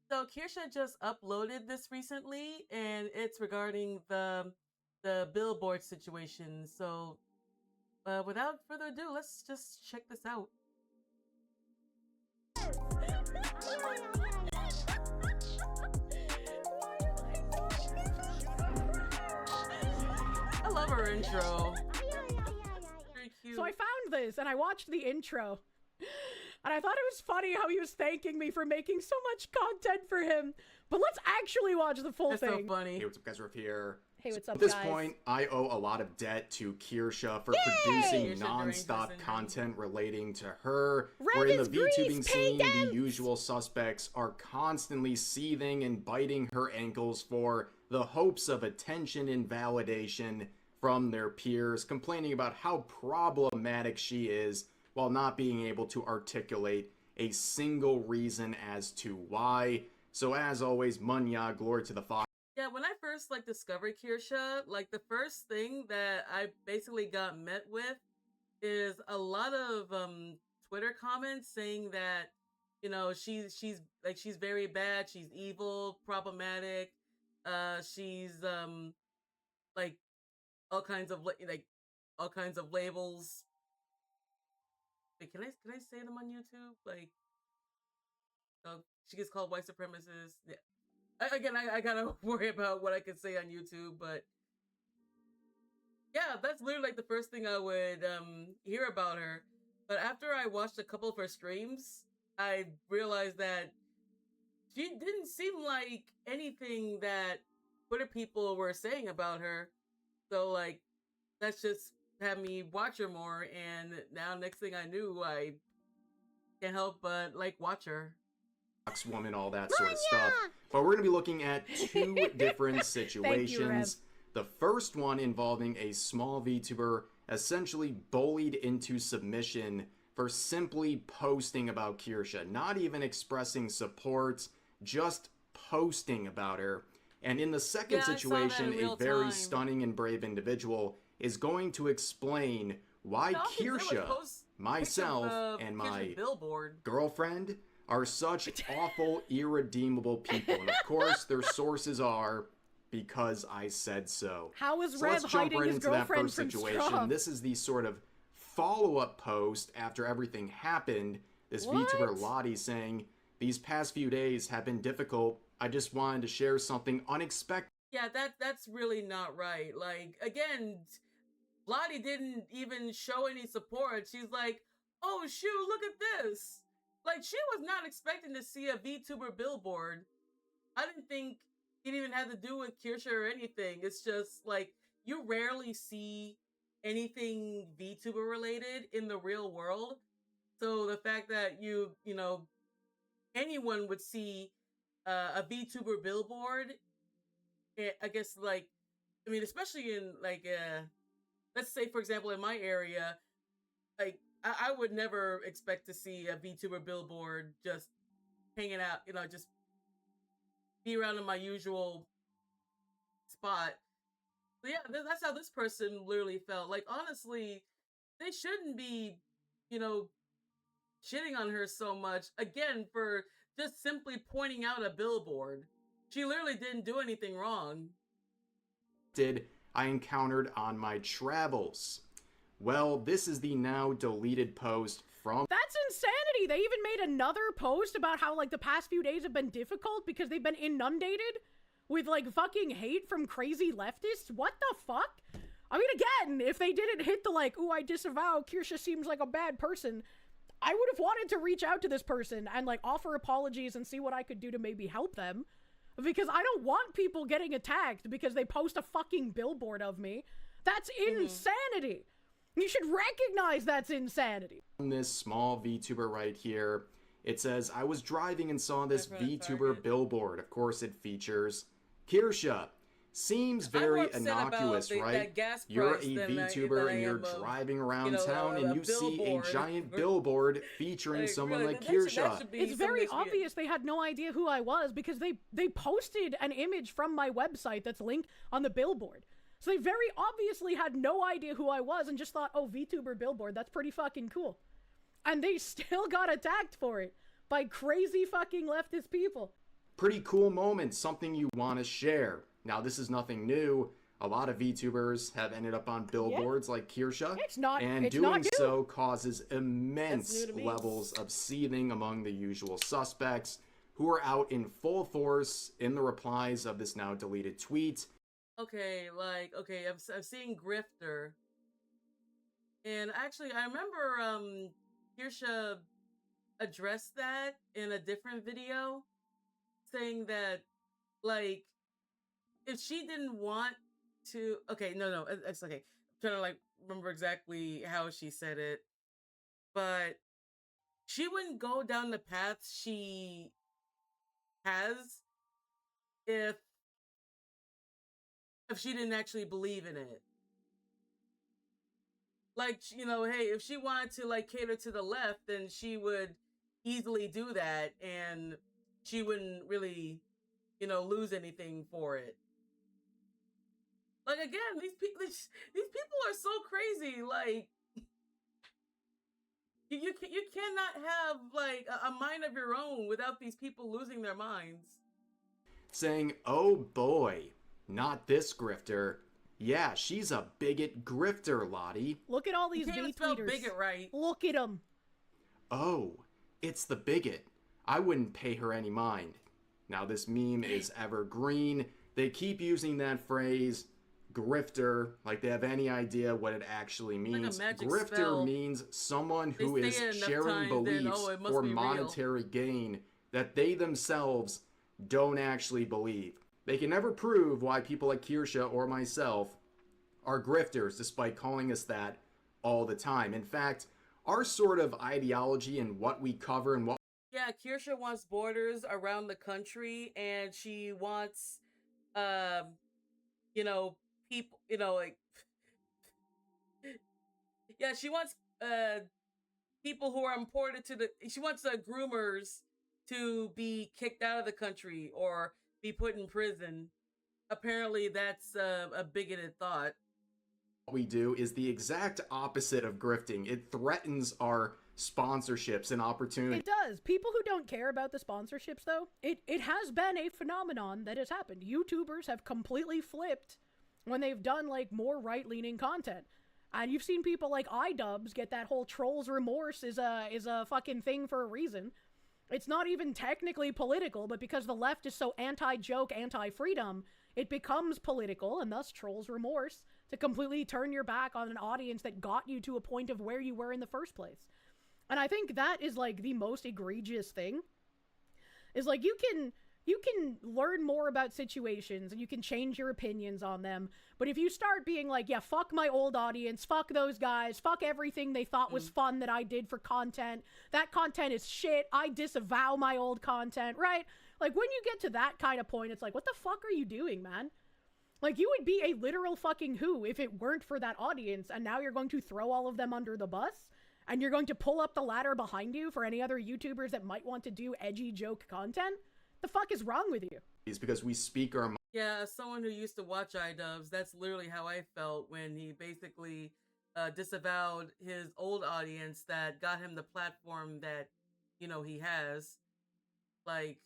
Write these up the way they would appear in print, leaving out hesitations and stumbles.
So Kirsche just uploaded this recently, and it's regarding the billboard situation. So, without further ado, let's just check this out. I love her intro. Very cute. So I found this and I watched the intro. And I thought it was funny how he was thanking me for making so much content for him. But let's actually watch the full That's thing. so funny. Hey, what's up, guys? Riff here. Hey, what's up, At this guys? point, I owe a lot of debt to Kirsche for Yay! producing Kirsche non-stop Deranged content relating to her. Red Where in the is grease, VTubing pay scene, the dents! usual suspects are constantly seething and biting her ankles for the hopes of attention and validation from their peers, complaining about how problematic she is while not being able to articulate a single reason as to why. So as always, Munya, glory to the Fox. Yeah, when I first discovered Kirsche, the first thing that I basically got met with is a lot of Twitter comments saying that, you know, she's very bad, she's evil, problematic, she's like all kinds of all kinds of labels. Wait, can I say them on YouTube? She gets called white supremacist. Yeah. I gotta worry about what I can say on YouTube, but yeah, that's literally the first thing I would hear about her. But after I watched a couple of her streams, I realized that she didn't seem like anything that Twitter people were saying about her. So that's just had me watch her more, and now next thing I knew, I can't help but watch her. Woman, all that sort of stuff. But we're going to be looking at two different situations. The first one involving a small VTuber essentially bullied into submission for simply posting about Kirsche, not even expressing support, just posting about her. And in the second situation, a very stunning and brave individual is going to explain why Kirsche, myself, and my girlfriend are such awful, irredeemable people. And of course, their sources are because I said so. How is So Rev let's jump hiding right his into that girlfriend first from situation. Straw? This is the sort of follow-up post after everything happened. This VTuber Lottie saying, "These past few days have been difficult. I just wanted to share something unexpected." Yeah, that's really not right. Again, Lottie didn't even show any support. She's like, "Oh shoot, look at this." She was not expecting to see a VTuber billboard. I didn't think it even had to do with Kirsche or anything. It's just you rarely see anything VTuber related in the real world. So the fact that you know, anyone would see a VTuber billboard, I guess I mean, especially in let's say for example in my area, I would never expect to see a VTuber billboard just hanging out, you know, just be around in my usual spot. So yeah, that's how this person literally felt. Honestly, they shouldn't be, you know, shitting on her so much, again, for just simply pointing out a billboard. She literally didn't do anything wrong. I encountered on my travels. Well, this is the now deleted post from... That's insanity! They even made another post about how, the past few days have been difficult because they've been inundated with, fucking hate from crazy leftists? What the fuck? I mean, again, if they didn't hit the, ooh, I disavow, Kirsche seems like a bad person, I would have wanted to reach out to this person and, offer apologies and see what I could do to maybe help them. Because I don't want people getting attacked because they post a fucking billboard of me. That's insanity! You should recognize that's insanity. This small VTuber right here, it says, "I was driving and saw this VTuber billboard." Of course, it features Kirsche. Seems very innocuous, right? You're a VTuber and you're driving around town and you see a giant billboard featuring someone like Kirsche. It's very obvious they had no idea who I was because they posted an image from my website that's linked on the billboard. So they very obviously had no idea who I was and just thought, oh, VTuber billboard, that's pretty fucking cool. And they still got attacked for it by crazy fucking leftist people. pretty cool moment, something you want to share. Now, this is nothing new. A lot of VTubers have ended up on billboards like Kirsche, and doing so causes immense levels of seething among the usual suspects who are out in full force in the replies of this now deleted tweet. Okay, I'm seeing Grifter. And actually, I remember Kirsche addressed that in a different video, saying that, like, if she didn't want to... Okay, no, it's okay. I'm trying to, like, remember exactly how she said it. But she wouldn't go down the path she has if she didn't actually believe in it. Like, you know, hey, if she wanted to, like, cater to the left, then she would easily do that, and she wouldn't really, you know, lose anything for it. Like, again, these people are so crazy. Like, you cannot have, like, a mind of your own without these people losing their minds. Saying, oh boy, not this grifter. Yeah, she's a bigot grifter, Lottie. Look at all these V-tweeters. Bigot right. Look at them. Oh, it's the bigot. I wouldn't pay her any mind. Now, this meme is evergreen. They keep using that phrase, grifter, like they have any idea what it actually means. Like grifter spell. Means someone who is sharing beliefs for monetary gain that they themselves don't actually believe. They can never prove why people like Kirsche or myself are grifters, despite calling us that all the time. In fact, our sort of ideology and what we cover and what... Yeah, Kirsche wants borders around the country, and she wants, you know, people, you know, like... Yeah, she wants, people who are imported to the... She wants, groomers to be kicked out of the country or be put in prison. Apparently that's a bigoted thought. What we do is the exact opposite of grifting. It threatens our sponsorships and opportunities. It does. People who don't care about the sponsorships, though, it has been a phenomenon that has happened. YouTubers have completely flipped when they've done, like, more right-leaning content. And you've seen people like iDubbbz get that whole trolls remorse is a fucking thing for a reason. It's not even technically political, but because the left is so anti-joke, anti-freedom, it becomes political, and thus trolls remorse, to completely turn your back on an audience that got you to a point of where you were in the first place. And I think that is, like, the most egregious thing. Is, like, you can learn more about situations, and you can change your opinions on them, but if you start being like, yeah, fuck my old audience, fuck those guys, fuck everything they thought was fun that I did for content, that content is shit, I disavow my old content, right? Like, when you get to that kind of point, it's like, what the fuck are you doing, man? Like, you would be a literal fucking who if it weren't for that audience, and now you're going to throw all of them under the bus, and you're going to pull up the ladder behind you for any other YouTubers that might want to do edgy joke content? The fuck is wrong with you? It's because we speak our mind. Yeah, as someone who used to watch iDubbbz, that's literally how I felt when he basically disavowed his old audience that got him the platform that, you know, he has. Like,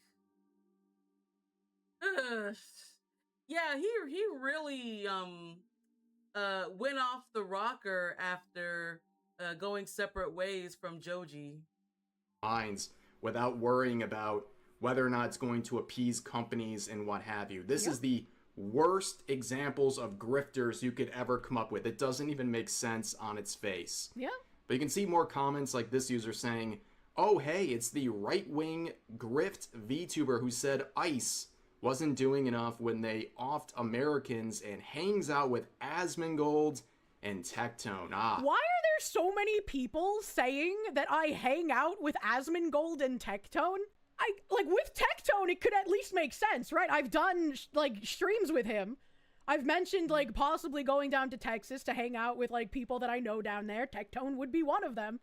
yeah, he really went off the rocker after going separate ways from Joji. Minds without worrying about whether or not it's going to appease companies and what have you. This is the worst examples of grifters you could ever come up with. It doesn't even make sense on its face. Yeah. But you can see more comments like this user saying, oh, hey, it's the right-wing grift VTuber who said ICE wasn't doing enough when they offed Americans and hangs out with Asmongold and Tectone. Why are there so many people saying that I hang out with Asmongold and Tectone? Like, with Tectone, it could at least make sense, right? I've done, like, streams with him. I've mentioned, like, possibly going down to Texas to hang out with, like, people that I know down there. Tectone would be one of them.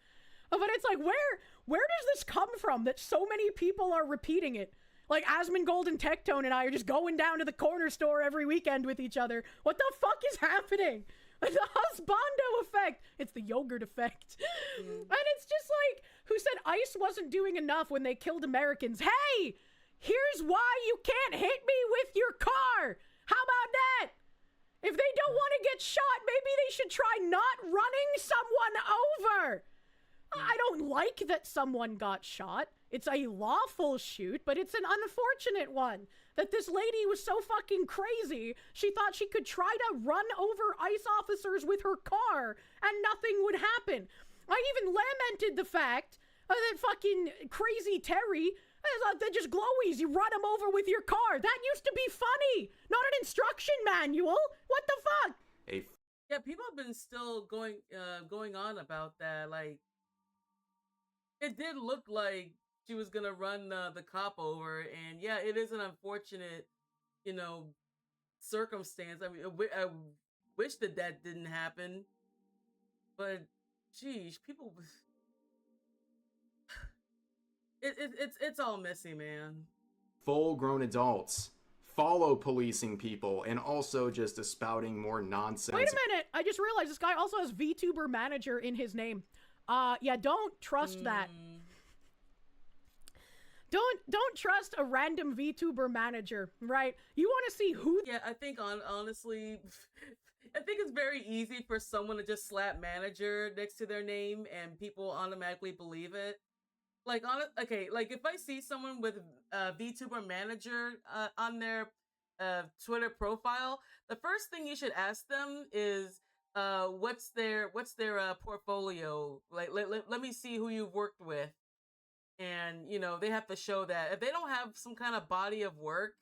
But it's like, where does this come from that so many people are repeating it? Like, Asmongold and Tectone and I are just going down to the corner store every weekend with each other. What the fuck is happening? Like, the husbando effect. It's the yogurt effect. And it's just like, who said ICE wasn't doing enough when they killed Americans? Hey, here's why can't hit me with your car. How about that? If they don't want to get shot, maybe they should try not running someone over. I don't like that someone got shot. It's a lawful shoot, but it's an unfortunate one. That this lady was so fucking crazy, she thought she could try to run over ICE officers with her car and nothing would happen. I even lamented the fact that fucking crazy Terry, they're just glowies. You run them over with your car. That used to be funny, not an instruction manual. What the fuck? Yeah, people have been still going on about that. Like, it did look like she was gonna run the cop over, and yeah, it is an unfortunate, circumstance. I mean, I wish that didn't happen, but geez, people. It's all messy, man. Full-grown adults follow policing people and also just spouting more nonsense. Wait a minute! I just realized this guy also has VTuber manager in his name. Yeah, don't trust that. Don't trust a random VTuber manager, right? You want to see who... Yeah, I think honestly, I think it's very easy for someone to just slap manager next to their name and people automatically believe it. Like, like if I see someone with VTuber manager on their Twitter profile, the first thing you should ask them is, what's their portfolio? Like, let me see who you've worked with. And, they have to show that. If they don't have some kind of body of work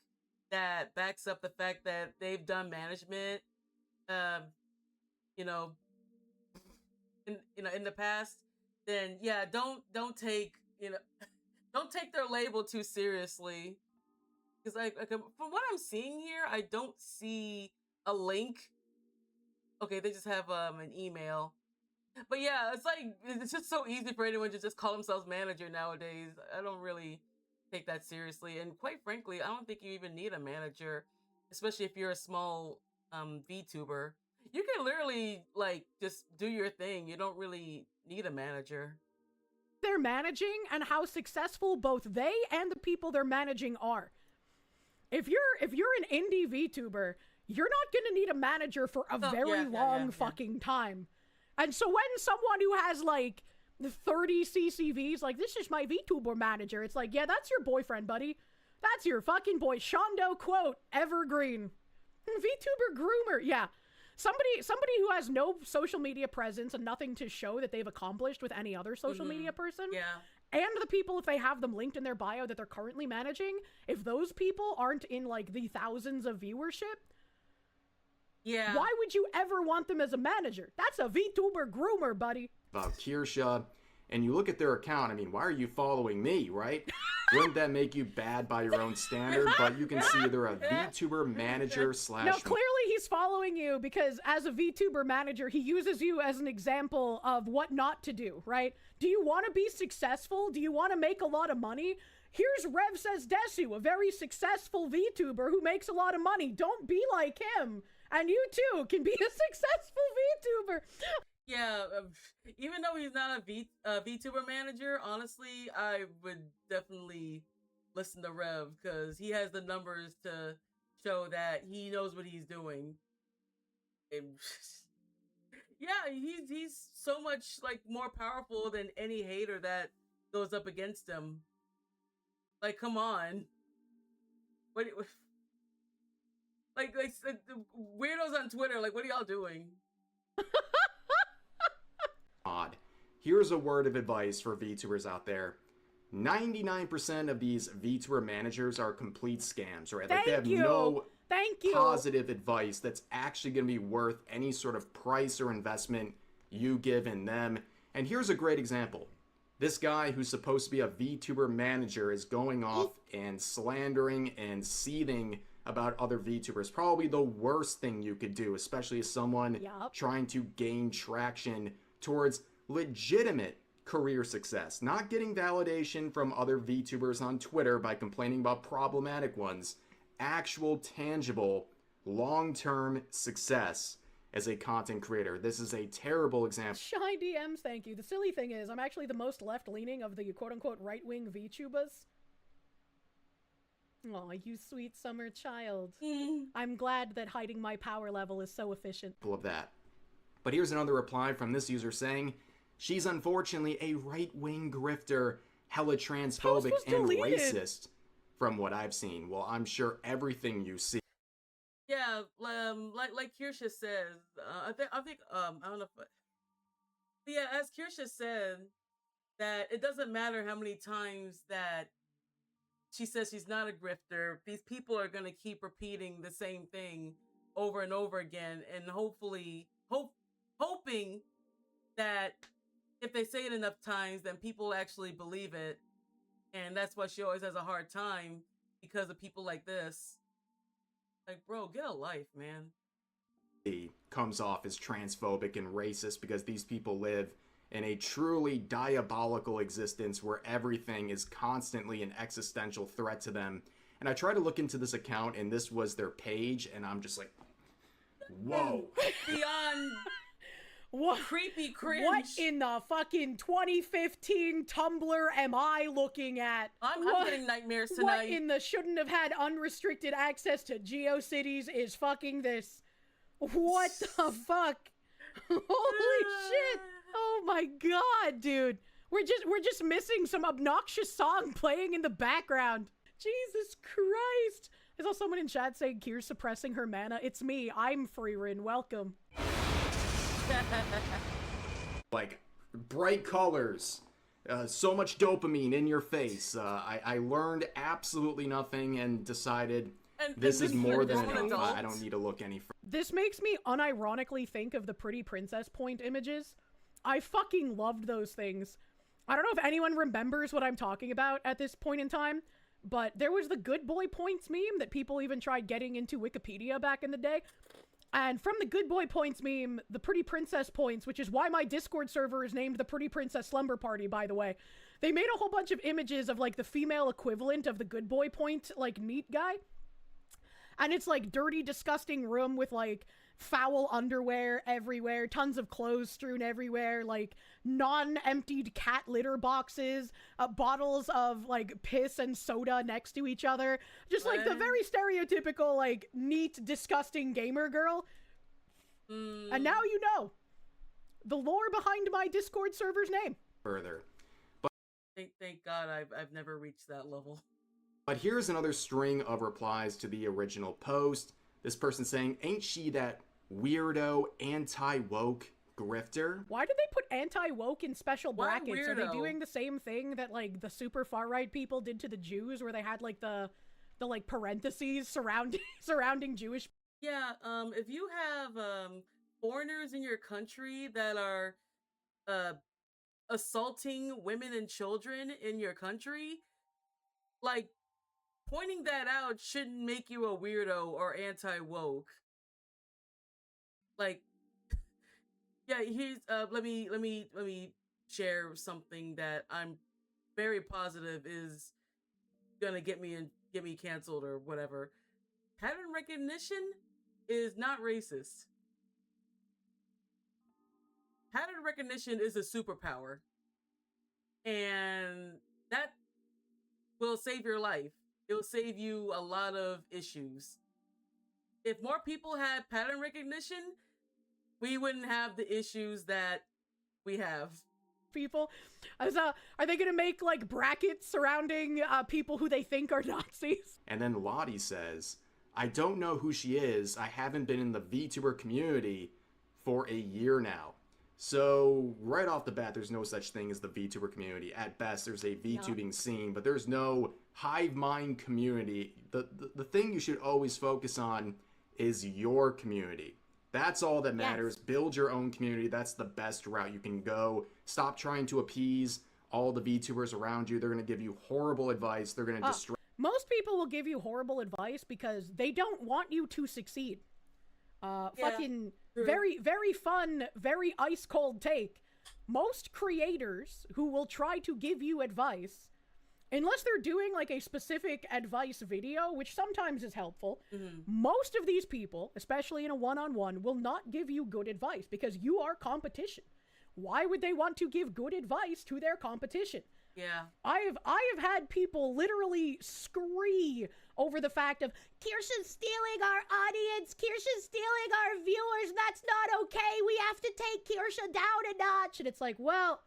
that backs up the fact that they've done management, in the past, then yeah, don't take, don't take their label too seriously. Because from what I'm seeing here, I don't see a link. Okay, they just have an email. But yeah, it's just so easy for anyone to just call themselves manager nowadays. I don't really take that seriously. And quite frankly, I don't think you even need a manager, especially if you're a small VTuber. You can literally just do your thing. You don't really need a manager. They're managing and how successful both they and the people they're managing are. If you're an indie VTuber, you're not gonna need a manager for a very long fucking time. And so when someone who has 30 CCVs, this is my VTuber manager, it's like, yeah, that's your boyfriend, buddy. That's your fucking boy. Shondo quote, evergreen. VTuber groomer, yeah. Somebody who has no social media presence and nothing to show that they've accomplished with any other social media person. Yeah. And the people, if they have them linked in their bio that they're currently managing, if those people aren't in the thousands of viewership, yeah, why would you ever want them as a manager? That's a VTuber groomer, buddy. About Kirsche, and you look at their account, I mean, why are you following me, right? Wouldn't that make you bad by your own standard? But you can see they're a VTuber manager / No, clearly he's following you because as a VTuber manager, he uses you as an example of what not to do, right? Do you want to be successful? Do you want to make a lot of money? Here's Rev Says Desu, a very successful VTuber who makes a lot of money. Don't be like him. And you too can be a successful VTuber. Yeah, even though he's not a VTuber manager, honestly, I would definitely listen to Rev because he has the numbers to show that he knows what he's doing. Yeah, he's so much more powerful than any hater that goes up against him. Come on. What weirdos on Twitter, what are y'all doing? Odd. Here's a word of advice for VTubers out there. 99% of these VTuber managers are complete scams, right? They have no positive advice that's actually going to be worth any sort of price or investment you give in them. And here's a great example. This guy who's supposed to be a VTuber manager is going off and slandering and seething about other VTubers. Probably the worst thing you could do, especially as someone trying to gain traction towards legitimate career success. Not getting validation from other VTubers on Twitter by complaining about problematic ones. Actual, tangible, long-term success as a content creator. This is a terrible example. Shy DMs, thank you. The silly thing is, I'm actually the most left-leaning of the quote-unquote right-wing VTubers. Oh, you sweet summer child. I'm glad that hiding my power level is so efficient. Of that. But here's another reply from this user saying, she's unfortunately a right-wing grifter, hella transphobic and racist from what I've seen. Well, I'm sure everything you see. Yeah, like Kirsche says, I think I don't know if, yeah, as Kirsche said, that it doesn't matter how many times that she says she's not a grifter. These people are gonna keep repeating the same thing over and over again, and hopefully, hoping that if they say it enough times, then people actually believe it. And that's why she always has a hard time, because of people like this. Like, bro, get a life, man. He comes off as transphobic and racist because these people live in a truly diabolical existence where everything is constantly an existential threat to them. And I tried to look into this account, and this was their page, and I'm just like, whoa. Beyond what creepy cringe. What in the fucking 2015 Tumblr am I looking at? I'm getting nightmares tonight. What in the shouldn't have had unrestricted access to GeoCities is fucking this? What the fuck? Holy shit! Oh my god, dude. We're just missing some obnoxious song playing in the background. Jesus Christ. I saw someone in chat saying Kier's suppressing her mana. It's me. I'm Freerin. Welcome. Like, bright colors. So much dopamine in your face. I learned absolutely nothing and decided this is more than enough. I don't need to look any further. This makes me unironically think of the Pretty Princess Point images. I fucking loved those things. I don't know if anyone remembers what I'm talking about at this point in time, but there was the Good Boy Points meme that people even tried getting into Wikipedia back in the day. And from the Good Boy Points meme, the Pretty Princess Points, which is why my Discord server is named the Pretty Princess Slumber Party, by the way, they made a whole bunch of images of, like, the female equivalent of the Good Boy Point, like, neat guy. And it's, like, dirty, disgusting room with, like, foul underwear everywhere, tons of clothes strewn everywhere, like, non-emptied cat litter boxes, bottles of, like, piss and soda next to each other. Just, like, the very stereotypical, like, neat, disgusting gamer girl. And now you know the lore behind my Discord server's name. Further. Thank God I've never reached that level. But here's another string of replies to the original post. This person saying, ain't she that weirdo anti-woke grifter? Why did they put anti-woke in special brackets? Weirdo? Are they doing the same thing that, like, the super far-right people did to the Jews, where they had, like, the like, parentheses surrounding Jewish? Yeah, if you have, foreigners in your country that are, assaulting women and children in your country, like, pointing that out shouldn't make you a weirdo or anti-woke. Like, yeah, here's let me share something that I'm very positive is gonna get me canceled or whatever. Pattern recognition is not racist. Pattern recognition is a superpower, and that will save your life. It will save you a lot of issues. If more people had pattern recognition, we wouldn't have the issues that we have. People, are they gonna make, like, brackets surrounding people who they think are Nazis? And then Lottie says, I don't know who she is. I haven't been in the VTuber community for a year now. So right off the bat, there's no such thing as the VTuber community. At best, there's a VTubing scene, but there's no hive mind community. The thing you should always focus on is your community. That's all that matters. Yes. Build your own community. That's the best route you can go. Stop trying to appease all the VTubers around you. They're going to give you horrible advice. They're going to distract. Most people will give you horrible advice because they don't want you to succeed. Fucking very, very fun, very ice cold take. Most creators who will try to give you advice, unless they're doing, like, a specific advice video, which sometimes is helpful, most of these people, especially in a one-on-one, will not give you good advice because you are competition. Why would they want to give good advice to their competition? Yeah. I have had people literally scream over the fact of Kirsche's stealing our audience, Kirsche's stealing our viewers, that's not okay, we have to take Kirsche down a notch. And it's like, well,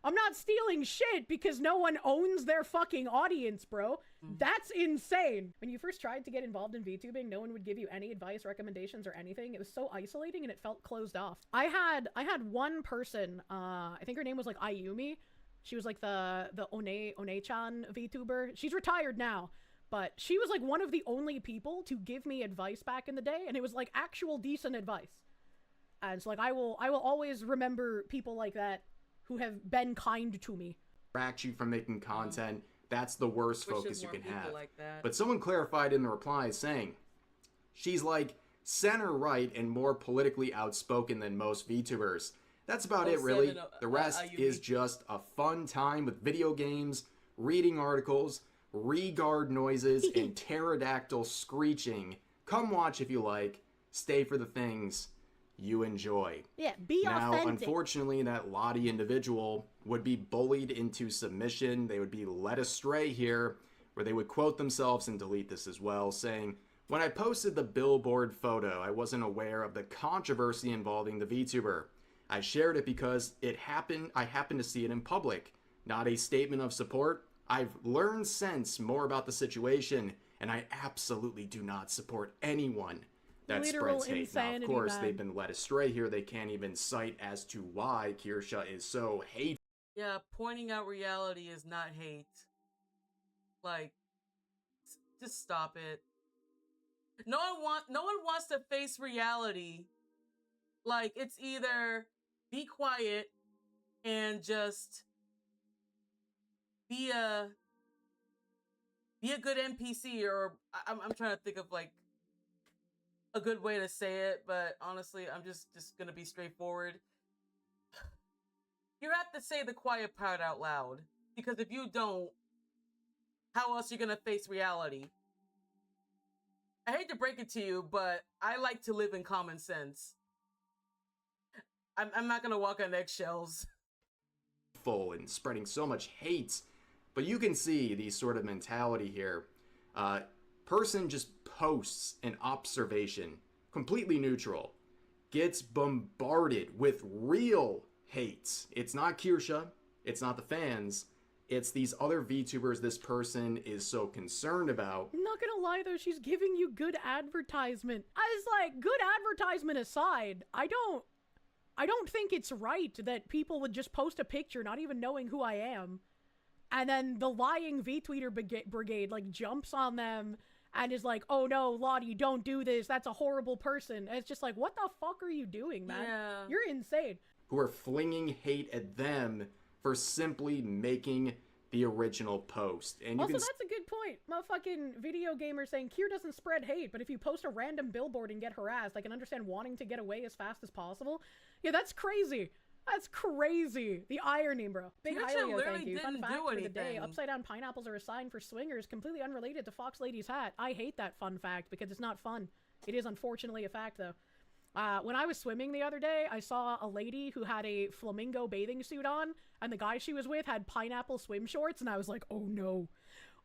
I'm not stealing shit because no one owns their fucking audience, bro. That's insane. When you first tried to get involved in VTubing, no one would give you any advice, recommendations, or anything. It was so isolating and it felt closed off. I had one person, I think her name was like Ayumi. She was like the One-chan VTuber. She's retired now, but she was like one of the only people to give me advice back in the day, and it was like actual decent advice. And so like I will always remember people like that who have been kind to me. Distract you from making content. That's the worst focus you can have. Like that. But someone clarified in the reply saying, she's like center-right and more politically outspoken than most VTubers. That's about it, really. The rest is just a fun time with video games, reading articles, regard noises, and pterodactyl screeching. Come watch if you like. Stay for the things you enjoy. Yeah, be now, authentic. Unfortunately, that Lottie individual would be bullied into submission. They would be led astray here, where they would quote themselves and delete this as well, saying, "When I posted the billboard photo, I wasn't aware of the controversy involving the VTuber. I shared it because I happened to see it in public. Not a statement of support. I've learned since more about the situation, and I absolutely do not support anyone that Literal spreads hate." insanity, now, of course, man. they've been led astray here. They can't even cite as to why Kirsche is so hateful. Yeah, pointing out reality is not hate. Like, just stop it. No one wants to face reality. Like, it's either be quiet and just be a good NPC, or I'm trying to think of like a good way to say it, but honestly, I'm just gonna be straightforward. You have to say the quiet part out loud, because if you don't, how else are you gonna face reality? I hate to break it to you, but I like to live in common sense. I'm not gonna walk on eggshells. And spreading so much hate. But you can see the sort of mentality here. Person just posts an observation, completely neutral, gets bombarded with real hate. It's not Kirsche, it's not the fans, it's these other VTubers this person is so concerned about. I'm not gonna lie though, she's giving you good advertisement. I was like, good advertisement aside, I don't think it's right that people would just post a picture not even knowing who I am, and then the lying VTweeter brigade like jumps on them and is like, "Oh no, Lottie, don't do this, that's a horrible person." And it's just like, what the fuck are you doing, man? Yeah. You're insane. Who are flinging hate at them for simply making the original post. And you Also, can that's a good point. Motherfucking video gamer saying Kier doesn't spread hate, but if you post a random billboard and get harassed, I can understand wanting to get away as fast as possible. Yeah, that's crazy. That's crazy. The irony, bro. Big Kirsche Hylio, literally thank you. Fun didn't fact do for the day. anything. Upside down pineapples are a sign for swingers, completely unrelated to Fox Lady's hat. I hate that fun fact because it's not fun. It is unfortunately a fact, though. When I was swimming the other day, I saw a lady who had a flamingo bathing suit on, and the guy she was with had pineapple swim shorts, and I was like, oh no.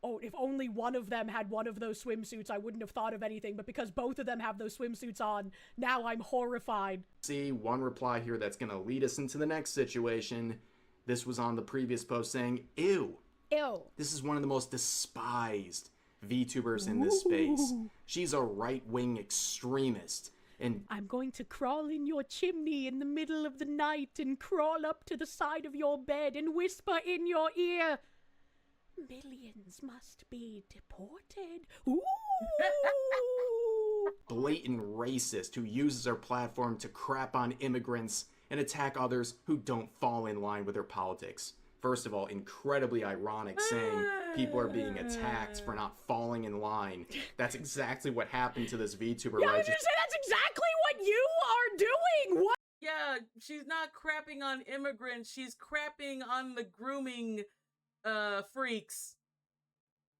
Oh, if only one of them had one of those swimsuits, I wouldn't have thought of anything, but because both of them have those swimsuits on, now I'm horrified. see one reply here that's going to lead us into the next situation. This was on the previous post saying, ew. Ew. This is one of the most despised VTubers in this space. She's a right-wing extremist. And I'm going to crawl in your chimney in the middle of the night and crawl up to the side of your bed and whisper in your ear, millions must be deported. Ooh. blatant racist who uses her platform to crap on immigrants and attack others who don't fall in line with her politics. First of all, incredibly ironic saying people are being attacked for not falling in line. That's exactly what happened to this VTuber. Yeah, I right? was gonna say that's exactly what you are doing! What? Yeah, she's not crapping on immigrants, she's crapping on the grooming freaks.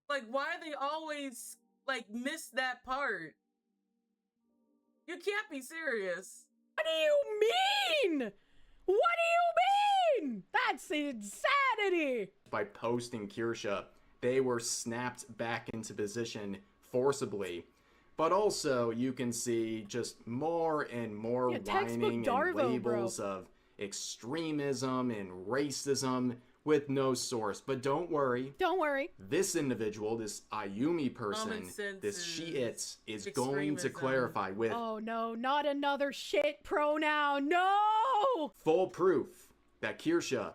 Like, why do they always like miss that part? You can't be serious. What do you mean? What do you mean? That's insanity! By posting Kirsche, they were snapped back into position forcibly. But also, you can see just more and more whining and labels of extremism and racism with no source. But don't worry. Don't worry. This individual, this Ayumi person, this she-it, is going to clarify with... Oh no, not another shit pronoun, no! Full proof that Kirsche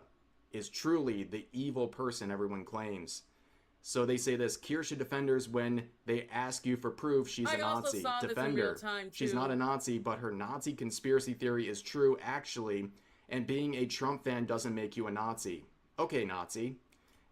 is truly the evil person everyone claims. So they say this: Kirsche defenders, when they ask you for proof, she's a Nazi. Defender, she's not a Nazi, but her Nazi conspiracy theory is true, actually, and being a Trump fan doesn't make you a Nazi. Okay, Nazi.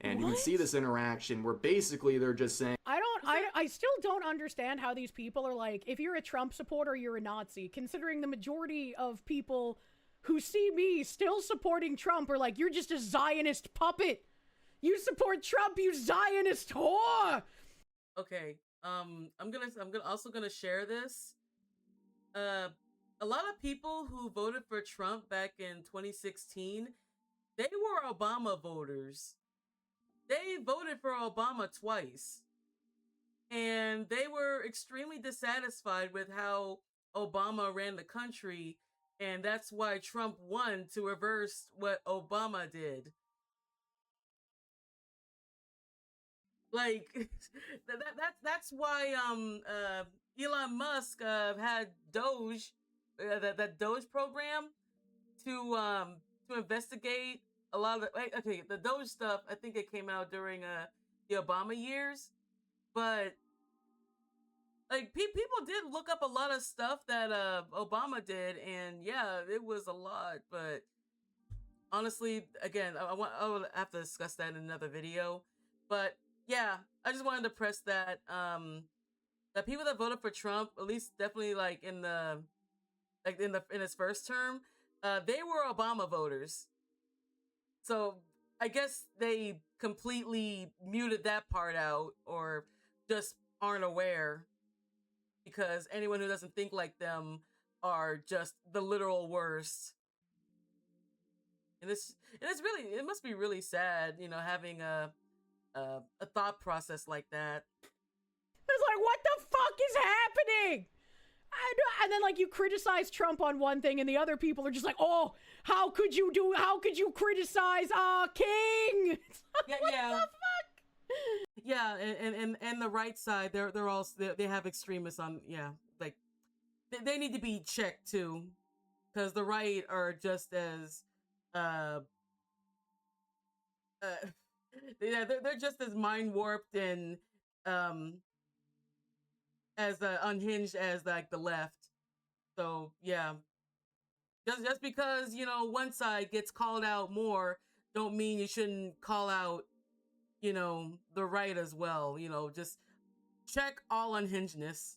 And you can see this interaction where basically they're just saying... I still don't understand how these people are like, if you're a Trump supporter, you're a Nazi, considering the majority of people who see me still supporting Trump are like, you're just a Zionist puppet. You support Trump, you Zionist whore! Okay, I'm also gonna share this. A lot of people who voted for Trump back in 2016, they were Obama voters. They voted for Obama twice. And they were extremely dissatisfied with how Obama ran the country, and that's why Trump won, to reverse what Obama did. Like, that's why Elon Musk had Doge, that Doge program to investigate a lot of the Doge stuff. I think it came out during the Obama years, but like people did look up a lot of stuff that Obama did, and yeah, it was a lot. But honestly, again, I will have to discuss that in another video. But yeah, I just wanted to press that that people that voted for Trump, at least definitely like in his first term, they were Obama voters. So I guess they completely muted that part out, or just aren't aware, because anyone who doesn't think like them are just the literal worst. And it must be really sad, having a thought process like that. It's like, what the fuck is happening? And then, like, you criticize Trump on one thing, and the other people are just like, oh, how could you criticize our king? What the fuck? Yeah, and the right side, they're all, they have extremists on, like, they need to be checked too, because the right are just as, they're just as mind warped and as unhinged as like the left. So yeah, just because one side gets called out more, don't mean you shouldn't call out the right as well. Just check all unhingedness.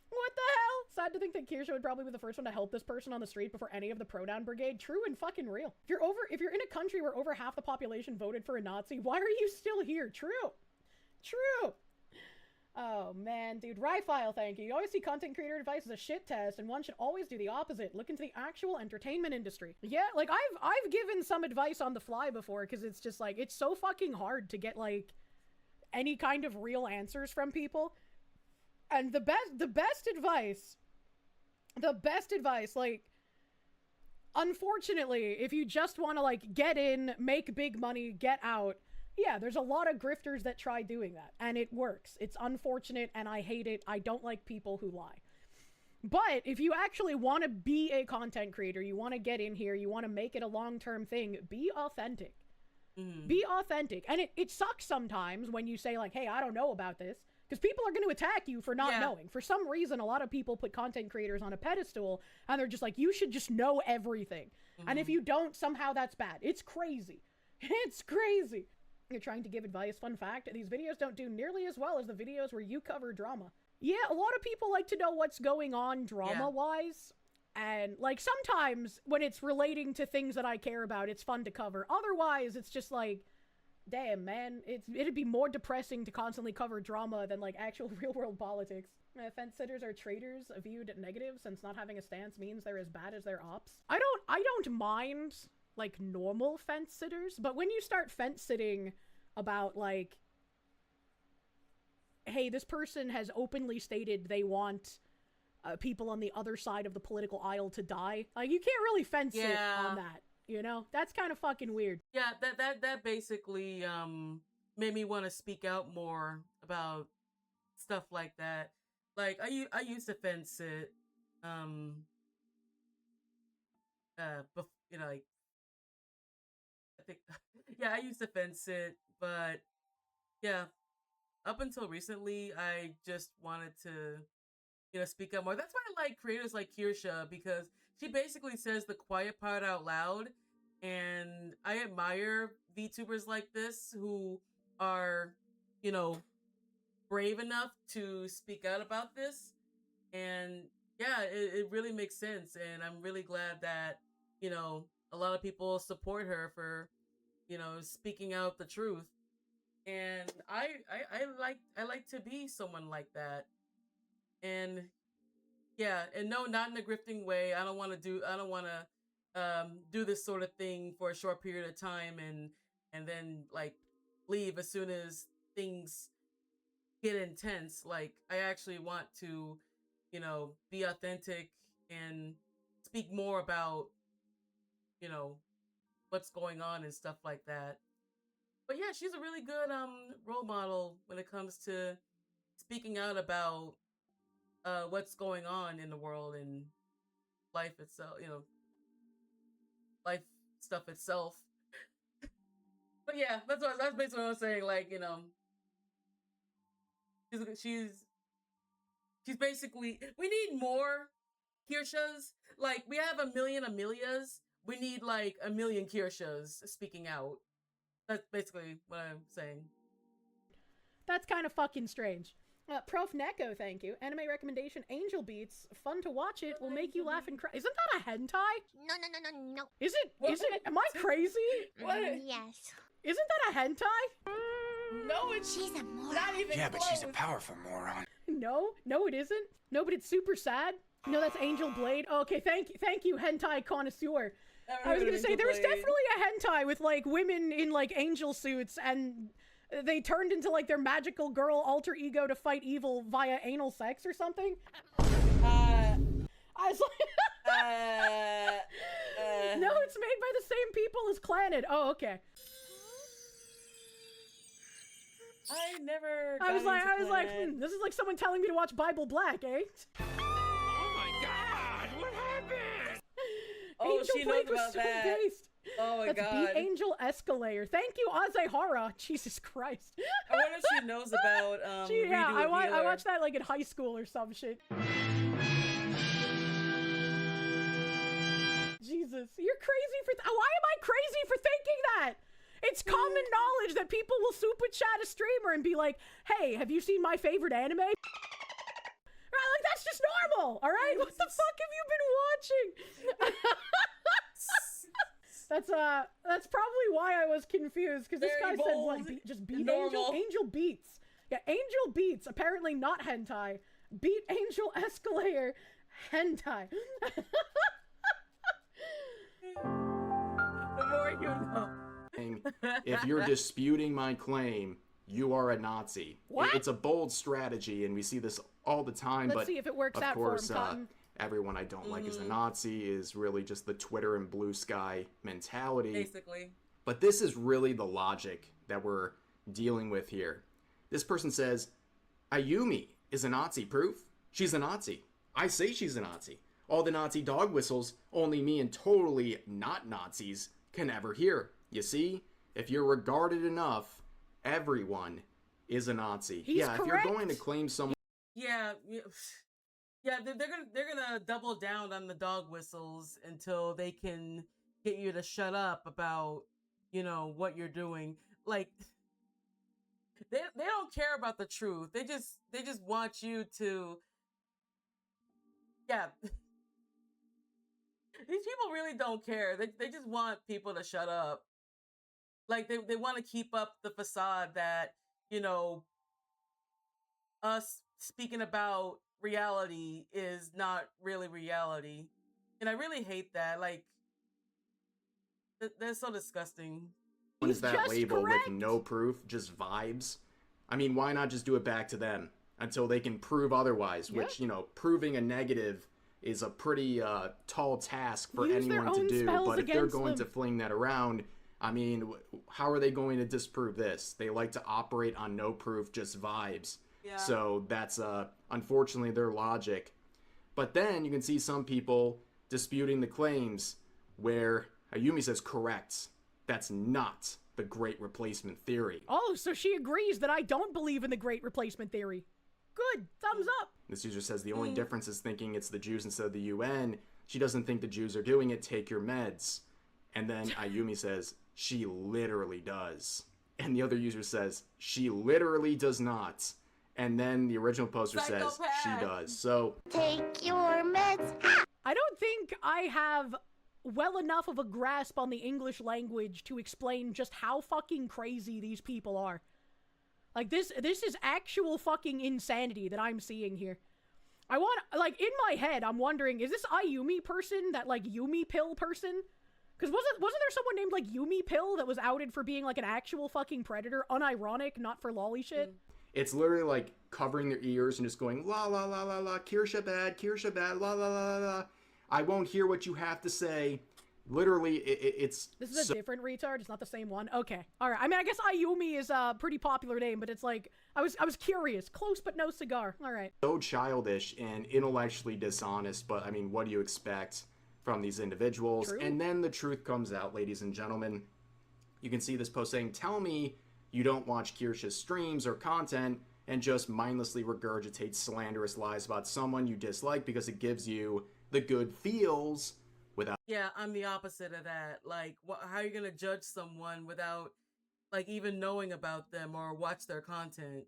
What the hell? Sad to think that Kirsche would probably be the first one to help this person on the street before any of the pronoun brigade. True and fucking real. If you're in a country where over half the population voted for a Nazi, why are you still here? True. Oh man, dude. Ryfile, thank you. You always see content creator advice as a shit test, and one should always do the opposite. Look into the actual entertainment industry. Yeah, like I've given some advice on the fly before, because it's just like, it's so fucking hard to get like any kind of real answers from people. And the best advice, like, unfortunately, if you just want to like get in, make big money, get out, yeah, there's a lot of grifters that try doing that, and it works. It's unfortunate, and I hate it. I don't like people who lie. But if you actually want to be a content creator, you want to get in here, you want to make it a long-term thing, be authentic. Be authentic. And it sucks sometimes when you say like, hey, I don't know about this, because people are going to attack you for not knowing. For some reason, a lot of people put content creators on a pedestal, and they're just like, you should just know everything. And if you don't, somehow that's bad. It's crazy. It's crazy. You're trying to give advice. Fun fact, these videos don't do nearly as well as the videos where you cover drama. Yeah, a lot of people like to know what's going on drama-wise. And, like, sometimes when it's relating to things that I care about, it's fun to cover. Otherwise, it's just like, damn, man, it'd be more depressing to constantly cover drama than, like, actual real-world politics. Fence sitters are traitors, viewed negative, since not having a stance means they're as bad as their ops. I don't mind, like normal fence sitters, but when you start fence sitting about like, hey, this person has openly stated they want people on the other side of the political aisle to die, like you can't really fence it on that, you know? That's kind of fucking weird. Yeah, that basically made me want to speak out more about stuff like that. Like I used to fence it, you know, like I think, yeah, I used to fence it, but yeah, up until recently, I just wanted to, you know, speak up more. That's why I like creators like Kirsche, because she basically says the quiet part out loud, and I admire VTubers like this who are, you know, brave enough to speak out about this. And yeah, it really makes sense, and I'm really glad that, you know, a lot of people support her for, you know, speaking out the truth. And I like to be someone like that. And yeah, and no, not in a grifting way. I don't want to do this sort of thing for a short period of time and then like leave as soon as things get intense. Like I actually want to, you know, be authentic and speak more about, you know, what's going on and stuff like that. But yeah, she's a really good role model when it comes to speaking out about what's going on in the world and life itself, you know, life stuff itself. But yeah, that's basically what I'm saying. Like, you know, she's basically, we need more Kirschas. Like we have a million Amelias. We need like a million Kirschas speaking out. That's basically what I'm saying. That's kind of fucking strange. Prof Neko, thank you. Anime recommendation, Angel Beats. Fun to watch it. Will make you laugh and cry. Isn't that a hentai? No. Is it? Am I crazy? What? Yes. Isn't that a hentai? No, it's She's a moron. not even Yeah, close. but she's a powerful moron. No, it isn't. No, but it's super sad. No, that's Angel Blade. Oh, okay, thank you, hentai connoisseur. I was gonna say, there was definitely a hentai with, like, women in, like, angel suits, and they turned into, like, their magical girl alter ego to fight evil via anal sex or something. I was like... No, it's made by the same people as Clannad. Oh, okay. I was like, this is like someone telling me to watch Bible Black, eh? Oh my god, what happened? Oh, Angel she Blade knows was about so that. based. Oh my That's god. Beat Angel Escalator. Thank you, Azehara. Jesus Christ. I wonder if she knows about Yeah, Redo I Healer. watched that like in high school or some shit. Jesus, you're crazy for why am I crazy for thinking that? It's common knowledge that people will super chat a streamer and be like, hey, have you seen my favorite anime? Right, like, that's just normal, all right? What the fuck have you been watching? That's probably why I was confused, because this Very guy said, bold what, just Beat normal. Angel Beats. Yeah, Angel Beats, apparently not hentai. Beat Angel Escalator, hentai. The more you know. If you're disputing my claim, you are a Nazi. What? It's a bold strategy, and we see this all the time. Let's but see if it works of out course, for him, Cotton. everyone I don't like is a Nazi is really just the Twitter and blue sky mentality. Basically. But this is really the logic that we're dealing with here. This person says, Ayumi is a Nazi. Proof? She's a Nazi. I say she's a Nazi. All the Nazi dog whistles, only me and totally not Nazis can ever hear. You see? If you're regarded enough, everyone is a Nazi. He's yeah, correct. if you're going to claim someone... Yeah, they're gonna double down on the dog whistles until they can get you to shut up about, you know, what you're doing. Like, they don't care about the truth. They just want you to, yeah. These people really don't care. They just want people to shut up. Like, they want to keep up the facade that, you know, us speaking about reality is not really reality. And I really hate that. Like, That's so disgusting. When is that just label correct. with no proof, just vibes? I mean, why not just do it back to them until they can prove otherwise? Yeah. Which, you know, proving a negative is a pretty tall task for Use their anyone to own do. spells But if they're against going them. to fling that around, I mean, how are they going to disprove this? They like to operate on no proof, just vibes. Yeah. So that's unfortunately their logic. But then you can see some people disputing the claims where Ayumi says, correct, that's not the great replacement theory. Oh, so she agrees that I don't believe in the Great Replacement Theory. Good, thumbs up. This user says the only difference is thinking it's the Jews instead of the UN. She doesn't think the Jews are doing it, take your meds. And then Ayumi says, she literally does. And the other user says, she literally does not. And then the original poster says, she does. So, Take your meds. I don't think I have well enough of a grasp on the English language to explain just how fucking crazy these people are. Like, this is actual fucking insanity that I'm seeing here. I want, like, in my head, I'm wondering, is this Ayumi person that, like, Yumi Pill person? Because wasn't there someone named, like, Yumi Pill that was outed for being, like, an actual fucking predator? Unironic, not for lolly shit? it's literally like covering their ears and just going, la la la la la, Kirsche bad, la la la la. I won't hear what you have to say. Literally, it's... This is a different retard? It's not the same one? Okay. Alright. I mean, I guess Ayumi is a pretty popular name, but it's like, I was curious. Close but no cigar. Alright. so childish and intellectually dishonest, but I mean, what do you expect from these individuals? True. And then the truth comes out, ladies and gentlemen. You can see this post saying, tell me you don't watch Kirsche's streams or content and just mindlessly regurgitate slanderous lies about someone you dislike because it gives you the good feels without... Yeah, I'm the opposite of that. Like, how are you gonna judge someone without, like, even knowing about them or watch their content?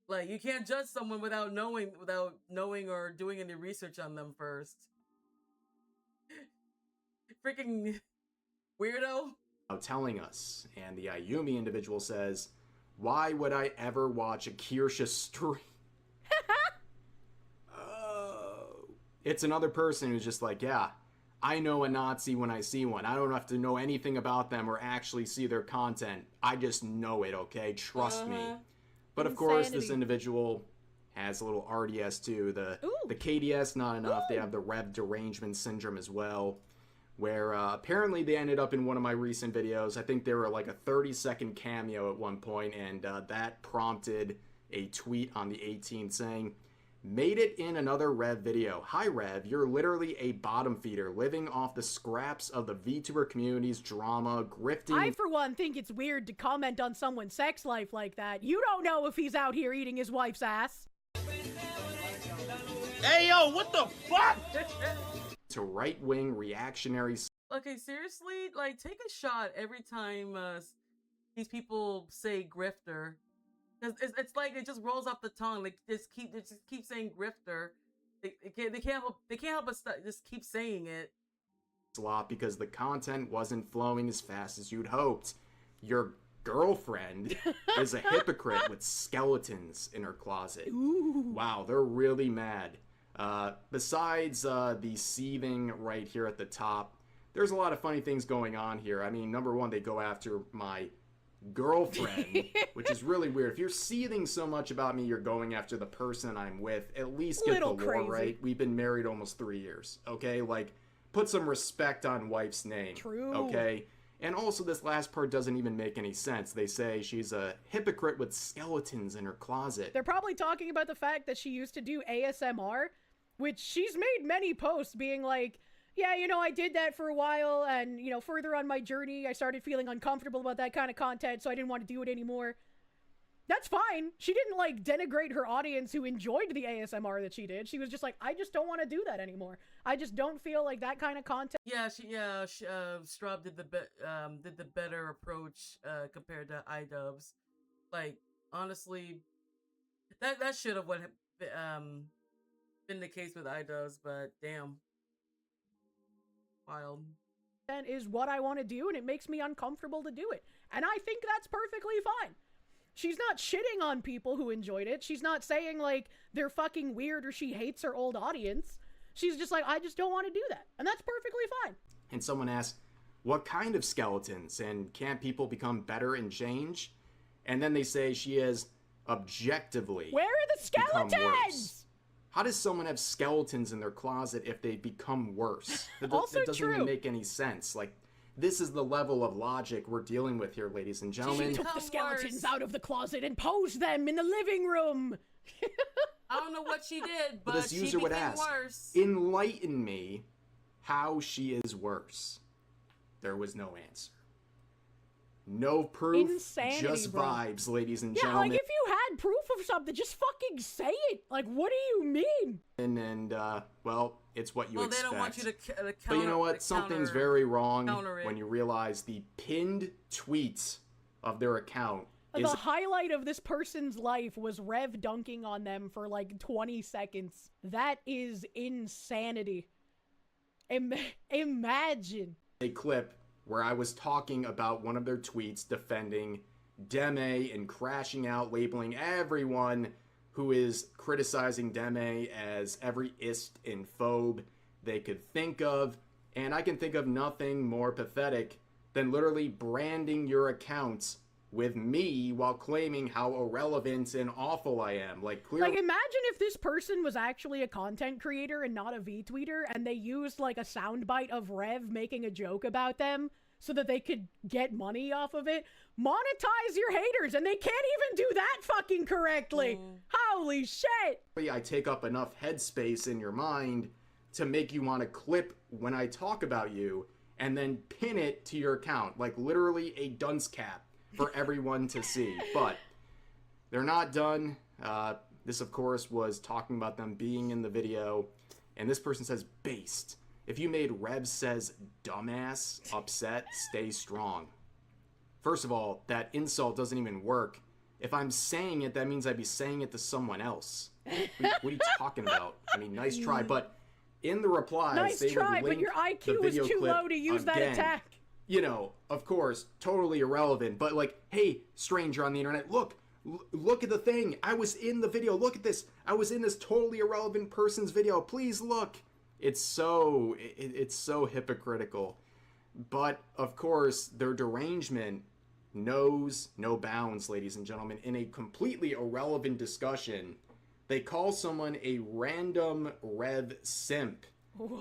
Like, you can't judge someone without knowing or doing any research on them first. Freaking weirdo. telling us. And the Ayumi individual says, why would I ever watch a Kirsche stream? It's another person who's just like, yeah, I know a Nazi when I see one. I don't have to know anything about them or actually see their content. I just know it, okay? Trust me. But of course, this individual has a little RDS too. The KDS, not enough. They have the Rev derangement syndrome as well, where apparently they ended up in one of my recent videos. I think they were like a 30-second cameo at one point, and that prompted a tweet on the 18th saying, made it in another Rev video. Hi Rev, you're literally a bottom feeder, living off the scraps of the VTuber community's drama, grifting... I, for one, think it's weird to comment on someone's sex life like that. You don't know if he's out here eating his wife's ass. Hey, yo, what the fuck? to right-wing reactionary... Okay, seriously? Like, take a shot every time these people say grifter. Because it's like it just rolls off the tongue. Like, they just keep saying grifter. They can't help but just keep saying it. ...slot because the content wasn't flowing as fast as you'd hoped. Your girlfriend is a hypocrite with skeletons in her closet. Ooh. Wow, they're really mad. Besides the seething right here at the top, there's a lot of funny things going on here. I mean, number one, they go after my girlfriend, which is really weird. If you're seething so much about me, you're going after the person I'm with. At least get the lore right. We've been married almost 3 years, okay? Like, put some respect on wife's name. True. Okay? And also, this last part doesn't even make any sense. They say she's a hypocrite with skeletons in her closet. They're probably talking about the fact that she used to do ASMR, which she's made many posts being like, yeah, you know, I did that for a while, and, you know, further on my journey, I started feeling uncomfortable about that kind of content, so I didn't want to do it anymore. That's fine. She didn't, like, denigrate her audience who enjoyed the ASMR that she did. She was just like, I just don't want to do that anymore. I just don't feel like that kind of content. Yeah, Straub did the better approach compared to iDubbbz. Like, honestly, that should have been the case with iDubbbz, but damn. Wild. Is what I want to do, and it makes me uncomfortable to do it. And I think that's perfectly fine. She's not shitting on people who enjoyed it. She's not saying, like, they're fucking weird or she hates her old audience. She's just like, I just don't want to do that. And that's perfectly fine. And someone asks, what kind of skeletons, and can't people become better and change? And then they say she has objectively Where are the become skeletons? worse. How does someone have skeletons in their closet if they become worse? Also that doesn't true. even make any sense. Like, this is the level of logic we're dealing with here, ladies and She gentlemen. took the Become skeletons worse. out of the closet and posed them in the living room. I don't know what she did, but This she user became would ask, worse. enlighten me how she is worse. There was no answer. No proof, Insanity, just bro. vibes, ladies and Yeah, gentlemen. like if you had proof of something, just fucking say it. Like, what do you mean? And well, it's what you Well, expect. they don't want you to counter. But you know what? Something's very wrong counter it. when you realize the pinned tweet of their account is The highlight of this person's life was Rev dunking on them for like 20 seconds. That is insanity. Imagine. a clip where I was talking about one of their tweets defending Deme and crashing out, labeling everyone who is criticizing Deme as every ist and phobe they could think of. And I can think of nothing more pathetic than literally branding your accounts with me while claiming how irrelevant and awful I am. Like, clearly. Like, imagine if this person was actually a content creator and not a V-tweeter, and they used, like, a soundbite of Rev making a joke about them so that they could get money off of it. Monetize your haters, and they can't even do that fucking correctly. Holy shit. I take up enough headspace in your mind to make you want to clip when I talk about you and then pin it to your account, like literally a dunce cap for everyone to see. But they're not done. This, of course, was talking about them being in the video, and this person says based. If you made Rev says dumbass upset, stay strong. First of all, that insult doesn't even work. If I'm saying it, that means I'd be saying it to someone else. What are you talking about? I mean, nice try, but in the replies, Nice they try, would but link your the IQ is video too clip low to use that again. attack. You know, of course, totally irrelevant, but like, hey, stranger on the internet, look at the thing. I was in the video. Look at this. I was in this totally irrelevant person's video. Please look. It's so hypocritical. But of course, their derangement knows no bounds, ladies and gentlemen. In a completely irrelevant discussion, they call someone a random Rev simp,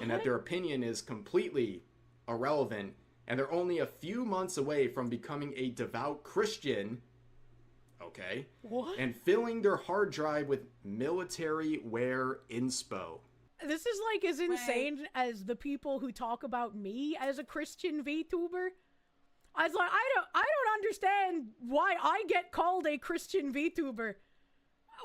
and that their opinion is completely irrelevant, and they're only a few months away from becoming a devout Christian, okay, What? and filling their hard drive with military wear inspo. This is like as insane as the people who talk about me as a Christian VTuber. I was like, I don't understand why I get called a Christian VTuber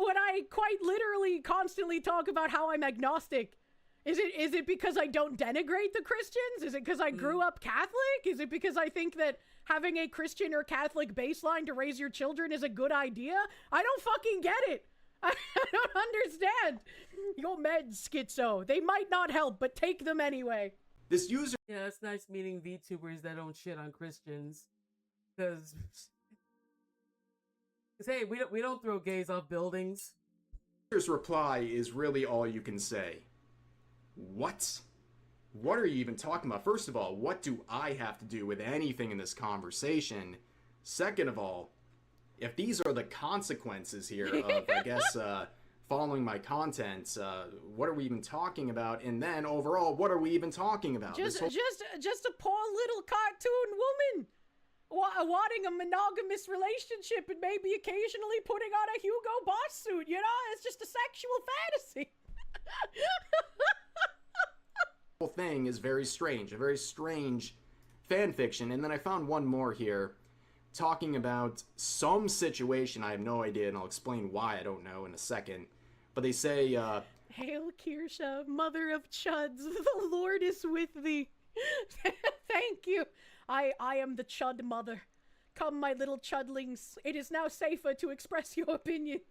when I quite literally constantly talk about how I'm agnostic. Is it because I don't denigrate the Christians? Is it because I grew up Catholic? Is it because I think that having a Christian or Catholic baseline to raise your children is a good idea? I don't fucking get it. I don't understand. Your meds, schizo. They might not help, but take them anyway. This user Yeah, it's nice meeting VTubers that don't shit on Christians. Because, hey, we don't throw gays off buildings. user's reply is really all you can say. What? What are you even talking about? First of all, what do I have to do with anything in this conversation? Second of all, if these are the consequences here of, I guess, following my content, what are we even talking about? And then overall, what are we even talking about? Just a poor little cartoon woman wanting a monogamous relationship and maybe occasionally putting on a Hugo Boss suit, you know? It's just a sexual fantasy. whole thing is very strange, a very strange fan fiction. And then I found one more here talking about some situation. I have no idea, and I'll explain why I don't know in a second. But they say, Hail Kirsche, mother of chuds, the Lord is with thee. Thank you. I am the chud mother. Come, my little chudlings. It is now safer to express your opinions.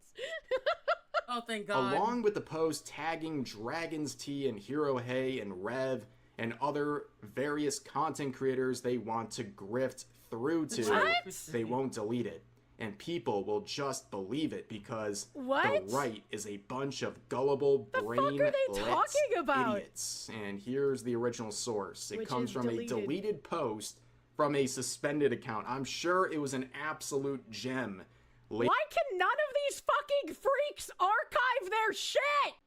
Oh, thank God. along with the post tagging Dragon's Tea and Hero Hey and Rev and other various content creators they want to grift through to, What? they won't delete it. and people will just believe it because What? the right is a bunch of gullible, The fuck are brain-lit they talking about? idiots. And here's the original source. It Which comes is from deleted. a deleted post from a suspended account. I'm sure it was an absolute gem. Why can none of these fucking freaks archive their shit?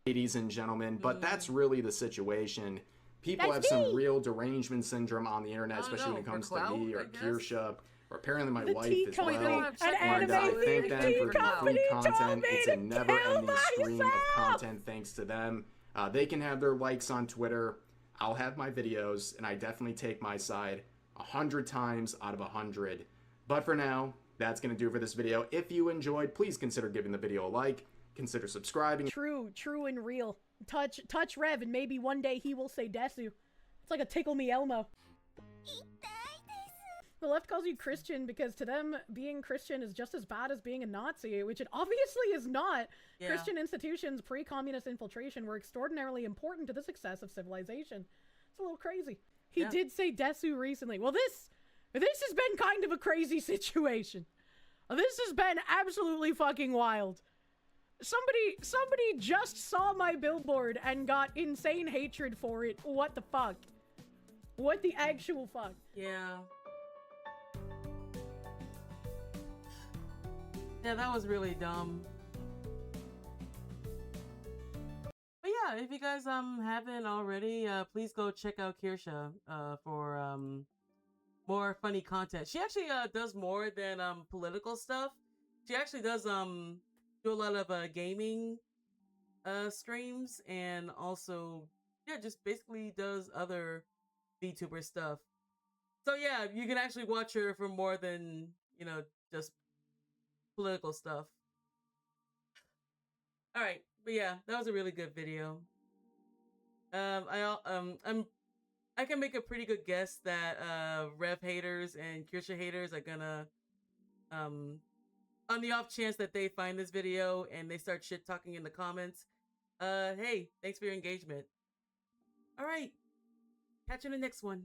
Ladies and gentlemen, but that's really the situation. People That's have me. some real derangement syndrome on the internet, I don't especially when know, it comes for to me clout, or I guess. Kirsche, or apparently my The wife tea as company, well. an And anime I thank them tea for the company free told content. me It's to a never-ending kill stream of myself. content thanks to them. They can have their likes on Twitter. I'll have my videos, and I definitely take my side 100 times out of 100. But for now, that's going to do it for this video. If you enjoyed, please consider giving the video a like. Consider subscribing. True and real. Touch Rev, and maybe one day he will say Desu. It's like a tickle me Elmo. The left calls you Christian because to them, being Christian is just as bad as being a Nazi, which it obviously is not. Yeah. Christian institutions pre-communist infiltration were extraordinarily important to the success of civilization. It's a little crazy. He did say Desu recently. Well, this has been kind of a crazy situation. This has been absolutely fucking wild. Somebody just saw my billboard and got insane hatred for it. What the fuck? What the actual fuck? Yeah. Yeah, that was really dumb. But yeah, if you guys haven't already, please go check out Kirsche for more funny content. She actually does more than political stuff. She actually does do a lot of gaming streams, and also just basically does other VTuber stuff. So yeah, you can actually watch her for more than, just political stuff. All right, but yeah, that was a really good video. I can make a pretty good guess that Rev haters and Kirsche haters are gonna on the off chance that they find this video and they start shit talking in the comments, hey, thanks for your engagement. All right, catch you in the next one.